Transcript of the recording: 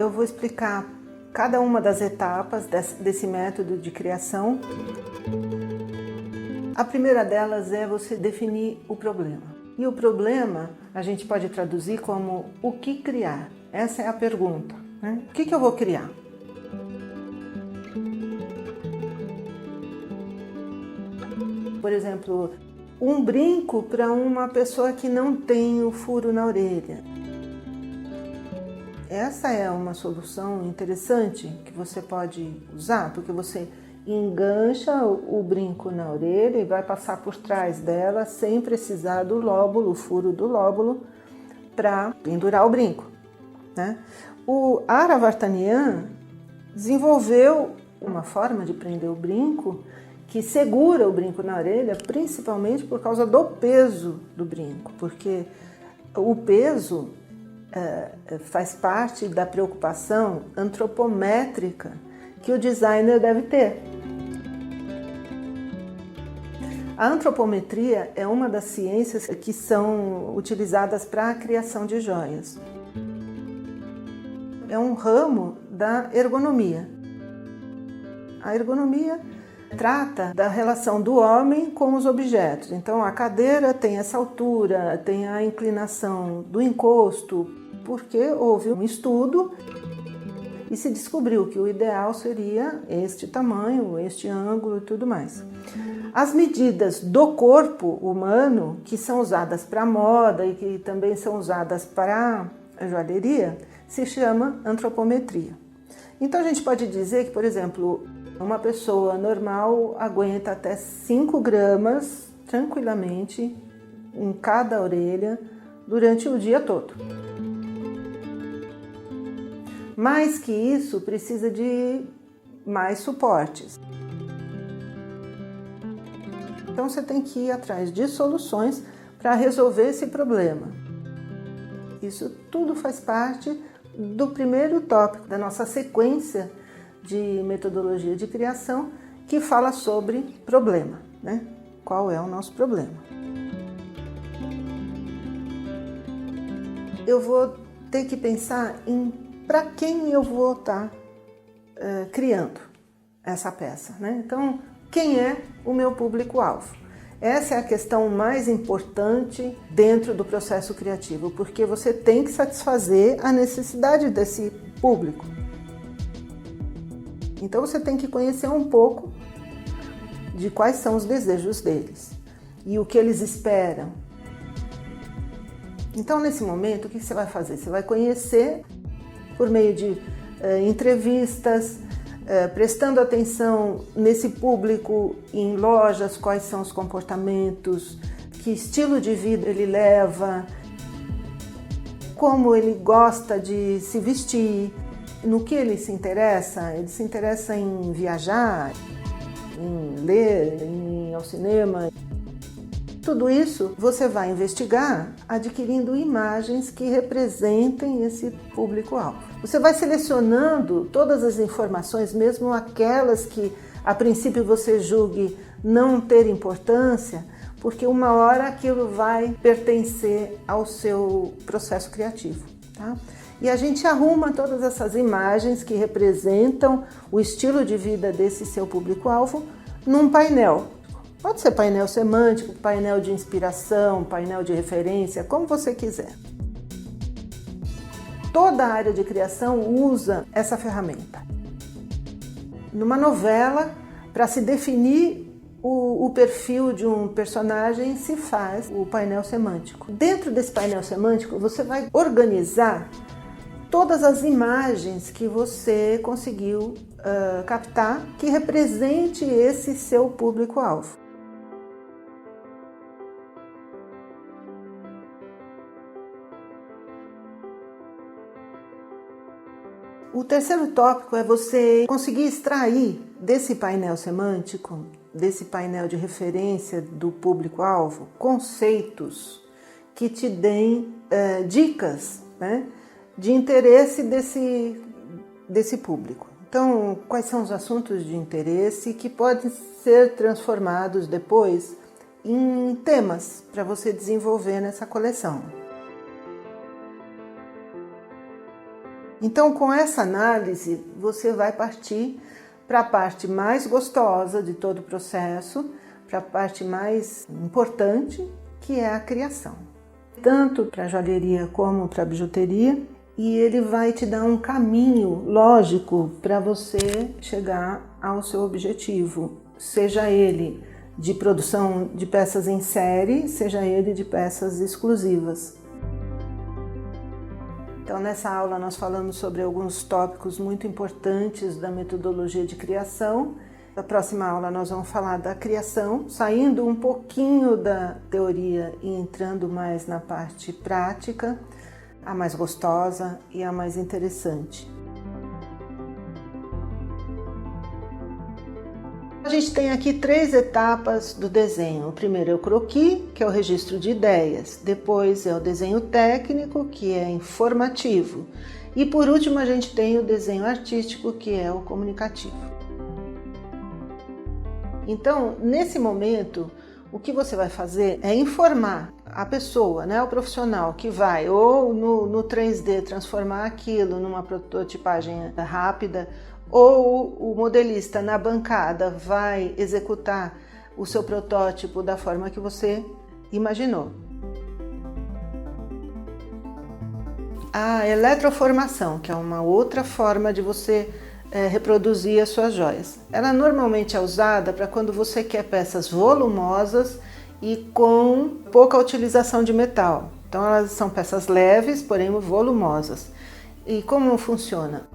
Eu vou explicar cada uma das etapas desse método de criação. A primeira delas é você definir o problema. E o problema a gente pode traduzir como o que criar. Essa é a pergunta, né? O que eu vou criar? Por exemplo, um brinco para uma pessoa que não tem o furo na orelha. Essa é uma solução interessante que você pode usar, porque você engancha o brinco na orelha e vai passar por trás dela sem precisar do lóbulo, o furo do lóbulo, para pendurar o brinco, né? O Ara Vartanian desenvolveu uma forma de prender o brinco que segura o brinco na orelha, principalmente por causa do peso do brinco, porque o peso faz parte da preocupação antropométrica que o designer deve ter. A antropometria é uma das ciências que são utilizadas para a criação de joias. É um ramo da ergonomia. A ergonomia trata da relação do homem com os objetos. Então, a cadeira tem essa altura, tem a inclinação do encosto, porque houve um estudo e se descobriu que o ideal seria este tamanho, este ângulo e tudo mais. As medidas do corpo humano, que são usadas para moda e que também são usadas para a joalheria, se chama antropometria. Então, a gente pode dizer que, por exemplo, uma pessoa normal aguenta até 5 gramas tranquilamente em cada orelha durante o dia todo. Mais que isso, precisa de mais suportes. Então você tem que ir atrás de soluções para resolver esse problema. Isso tudo faz parte do primeiro tópico da nossa sequência de metodologia de criação, que fala sobre problema, né? Qual é o nosso problema? Eu vou ter que pensar em para quem eu vou estar criando essa peça, né? Então, quem é o meu público-alvo? Essa é a questão mais importante dentro do processo criativo, porque você tem que satisfazer a necessidade desse público. Então você tem que conhecer um pouco de quais são os desejos deles e o que eles esperam. Então, nesse momento, o que você vai fazer? Você vai conhecer por meio de entrevistas, prestando atenção nesse público em lojas, quais são os comportamentos, que estilo de vida ele leva, como ele gosta de se vestir, no que ele se interessa em viajar, em ler, em ir ao cinema. Tudo isso você vai investigar adquirindo imagens que representem esse público-alvo. Você vai selecionando todas as informações, mesmo aquelas que a princípio você julgue não ter importância, porque uma hora aquilo vai pertencer ao seu processo criativo, tá? E a gente arruma todas essas imagens que representam o estilo de vida desse seu público-alvo num painel. Pode ser painel semântico, painel de inspiração, painel de referência, como você quiser. Toda a área de criação usa essa ferramenta. Numa novela, para se definir o perfil de um personagem, se faz o painel semântico. Dentro desse painel semântico, você vai organizar todas as imagens que você conseguiu captar que represente esse seu público-alvo. O terceiro tópico é você conseguir extrair desse painel semântico, desse painel de referência do público-alvo, conceitos que te deem dicas, né, de interesse desse público. Então, quais são os assuntos de interesse que podem ser transformados depois em temas para você desenvolver nessa coleção. Então, com essa análise, você vai partir para a parte mais gostosa de todo o processo, para a parte mais importante, que é a criação. Tanto para a joalheria como para a bijuteria, e ele vai te dar um caminho lógico para você chegar ao seu objetivo, seja ele de produção de peças em série, seja ele de peças exclusivas. Então, nessa aula nós falamos sobre alguns tópicos muito importantes da metodologia de criação. Na próxima aula nós vamos falar da criação, saindo um pouquinho da teoria e entrando mais na parte prática, a mais gostosa e a mais interessante. A gente tem aqui 3 etapas do desenho. O primeiro é o croquis, que é o registro de ideias. Depois é o desenho técnico, que é informativo. E por último a gente tem o desenho artístico, que é o comunicativo. Então, nesse momento, o que você vai fazer é informar a pessoa, né, o profissional que vai ou no 3D transformar aquilo numa prototipagem rápida, ou o modelista na bancada vai executar o seu protótipo da forma que você imaginou. A eletroformação, que é uma outra forma de você reproduzir as suas joias. Ela normalmente é usada para quando você quer peças volumosas e com pouca utilização de metal. Então elas são peças leves, porém volumosas. E como funciona?